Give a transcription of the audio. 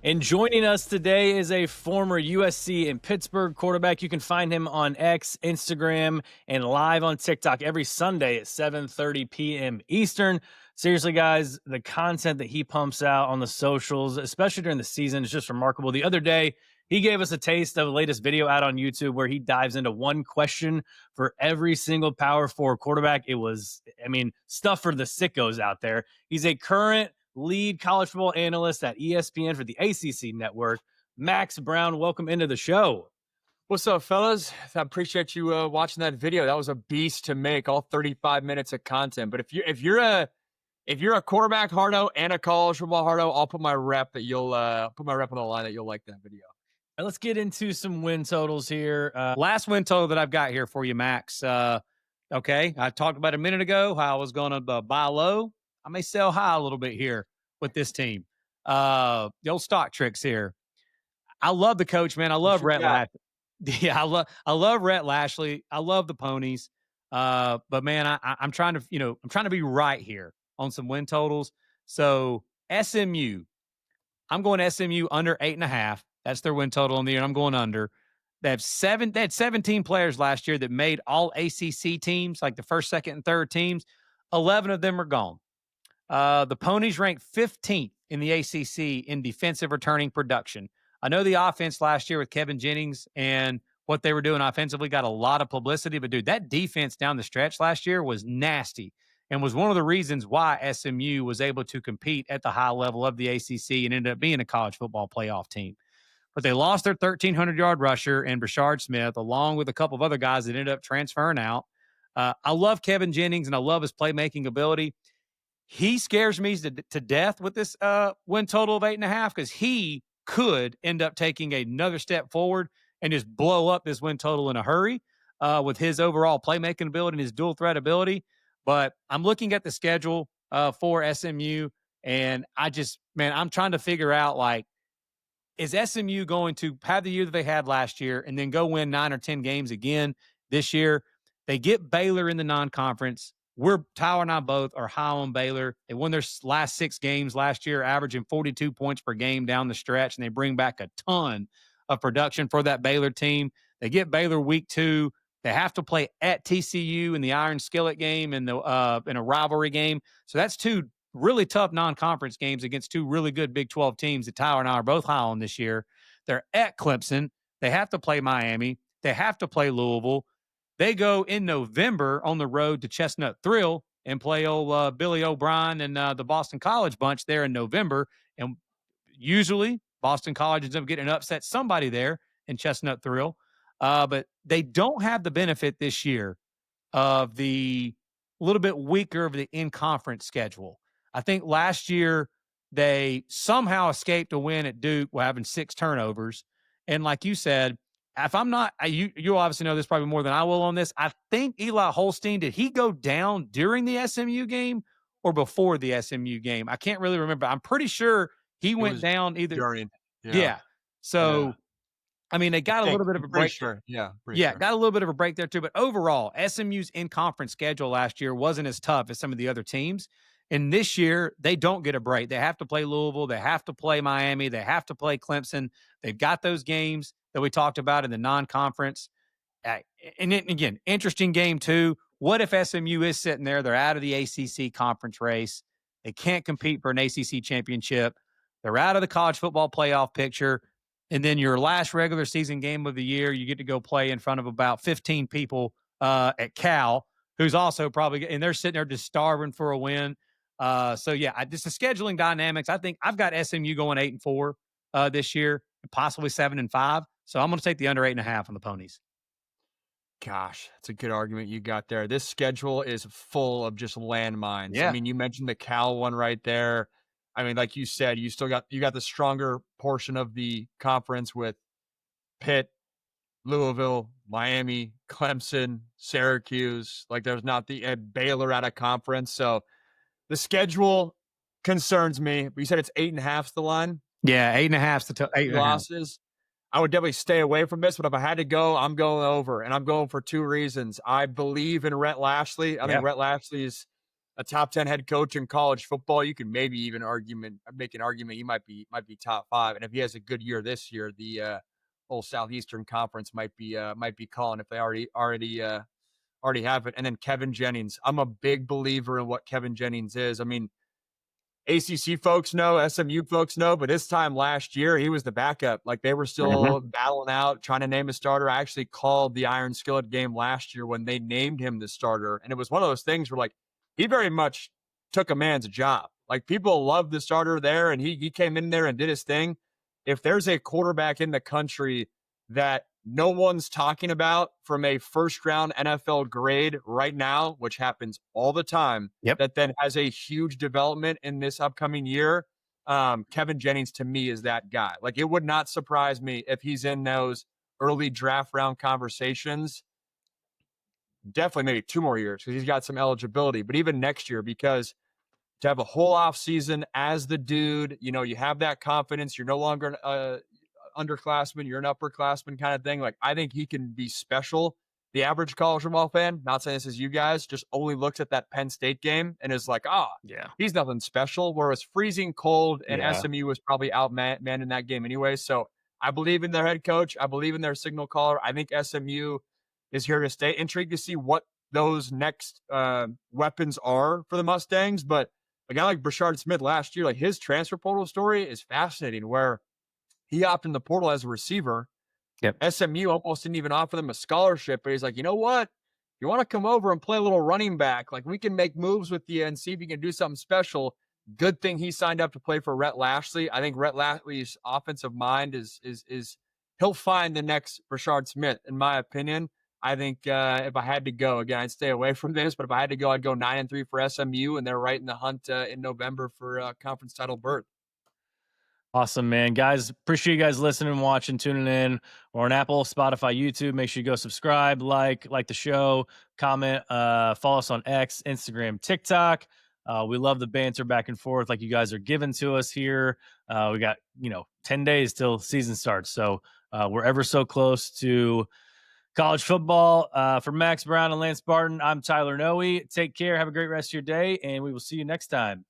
And joining us today is a former USC and Pittsburgh quarterback. You can find him on X, Instagram, and live on TikTok every Sunday at 7:30 p.m. Eastern. Seriously, guys, the content that he pumps out on the socials, especially during the season, is just remarkable. The other day, he gave us a taste of the latest video out on YouTube where he dives into one question for every single Power Four quarterback. It was, stuff for the sickos out there. He's a current lead college football analyst at ESPN for the ACC network. Max Brown, welcome into the show. What's up, fellas? I appreciate you watching that video. That was a beast to make, all 35 minutes of content. But if you're a quarterback hardo and a college football hardo, I'll put my rep on the line that you'll like that video. Right, let's get into some win totals here. Last win total that I've got here for you, Max. Okay, I talked about a minute ago how I was going to buy low. I may sell high a little bit here with this team. The old stock tricks here. I love the coach, man. I love Rhett Lashley. Yeah, I love Rhett Lashley. I love the ponies. But man, I'm trying to be right here on some win totals. So SMU, I'm going SMU under 8.5. That's their win total on the year, and I'm going under. They had 17 players last year that made all ACC teams, like the first, second, and third teams. 11 of them are gone. The Ponies ranked 15th in the ACC in defensive returning production. I know the offense last year with Kevin Jennings and what they were doing offensively got a lot of publicity, but dude, that defense down the stretch last year was nasty and was one of the reasons why SMU was able to compete at the high level of the ACC and ended up being a college football playoff team. But they lost their 1,300-yard rusher and Brashard Smith, along with a couple of other guys that ended up transferring out. I love Kevin Jennings, and I love his playmaking ability. He scares me to death with this win total of 8.5 because he could end up taking another step forward and just blow up this win total in a hurry with his overall playmaking ability and his dual threat ability. But I'm looking at the schedule for SMU, and I'm trying to figure out, like, is SMU going to have the year that they had last year and then go win 9 or 10 games again this year? They get Baylor in the non-conference. Tyler and I both are high on Baylor. They won their last 6 games last year, averaging 42 points per game down the stretch, and they bring back a ton of production for that Baylor team. They get Baylor week 2. They have to play at TCU in the Iron Skillet game and in a rivalry game. So that's 2 really tough non-conference games against 2 really good Big 12 teams that Tyler and I are both high on this year. They're at Clemson. They have to play Miami. They have to play Louisville. They go in November on the road to Chestnut Thrill and play old Billy O'Brien and the Boston College bunch there in November. And usually Boston College ends up getting an upset somebody there in Chestnut Thrill. But they don't have the benefit this year of the little bit weaker of the in-conference schedule. I think last year they somehow escaped a win at Duke while having 6 turnovers. And like you said, if I'm not, you obviously know this probably more than I will on this. I think Eli Holstein, did he go down during the SMU game or before the SMU game? I can't really remember. I'm pretty sure he went down either during. Yeah. So, I mean, they got a little bit of a break. Sure. Yeah. Got a little bit of a break there too. But overall, SMU's in-conference schedule last year wasn't as tough as some of the other teams. And this year, they don't get a break. They have to play Louisville. They have to play Miami. They have to play Clemson. They've got those games that we talked about in the non-conference. And then, again, interesting game too. What if SMU is sitting there? They're out of the ACC conference race. They can't compete for an ACC championship. They're out of the college football playoff picture. And then your last regular season game of the year, you get to go play in front of about 15 people at Cal, who's also probably – and they're sitting there just starving for a win. Just the scheduling dynamics. I think I've got SMU going 8-4 this year, possibly 7-5. So I'm going to take the under 8.5 on the Ponies. Gosh, that's a good argument you got there. This schedule is full of just landmines. Yeah. I mean, you mentioned the Cal one right there. I mean, like you said, you got the stronger portion of the conference with Pitt, Louisville, Miami, Clemson, Syracuse. Like there's not the Baylor out of conference. So the schedule concerns me. But you said it's 8.5 the line. Yeah, 8.5 to 8 losses. I would definitely stay away from this, but if I had to go, I'm going over, and I'm going for 2 reasons. I believe in Rhett Lashley. I think Rhett Lashley is a top 10 head coach in college football. You can maybe even make an argument he might be top 5. And if he has a good year this year, the whole Southeastern Conference might be calling if they already have it. And then Kevin Jennings. I'm a big believer in what Kevin Jennings is. I mean, ACC folks know, SMU folks know, but this time last year, he was the backup. Like they were still battling out, trying to name a starter. I actually called the Iron Skillet game last year when they named him the starter. And it was one of those things where, like, he very much took a man's job. Like people loved the starter there, and he came in there and did his thing. If there's a quarterback in the country that no one's talking about from a first round NFL grade right now, which happens all the time, that then has a huge development in this upcoming year, Kevin Jennings to me is that guy. Like it would not surprise me if he's in those early draft round conversations. Definitely maybe 2 more years because he's got some eligibility, but even next year, because to have a whole off season as the dude, you have that confidence. You're no longer underclassman, you're an upperclassman kind of thing. Like I think he can be special. The average college football fan, not saying this is you guys, just only looks at that Penn State game and is like, he's nothing special. Whereas freezing cold and SMU was probably outmanned in that game anyway. So I believe in their head coach. I believe in their signal caller. I think SMU is here to stay. Intrigued to see what those next weapons are for the Mustangs. But a guy like Brashard Smith last year, like his transfer portal story is fascinating, where he opted in the portal as a receiver. SMU almost didn't even offer them a scholarship, but he's like, you know what? You want to come over and play a little running back? Like we can make moves with you and see if you can do something special. Good thing he signed up to play for Rhett Lashley. I think Rhett Lashley's offensive mind is he'll find the next Brashard Smith, in my opinion. I think if I had to go, again, I'd stay away from this, but if I had to go, I'd go 9-3 for SMU, and they're right in the hunt in November for conference title berth. Awesome, man. Guys, appreciate you guys listening, watching, tuning in. We're on Apple, Spotify, YouTube. Make sure you go subscribe, like the show, comment, follow us on X, Instagram, TikTok. We love the banter back and forth like you guys are giving to us here. We got, 10 days till season starts. So we're ever so close to college football. For Max Brown and Lance Barton, I'm Tyler Noe. Take care. Have a great rest of your day, and we will see you next time.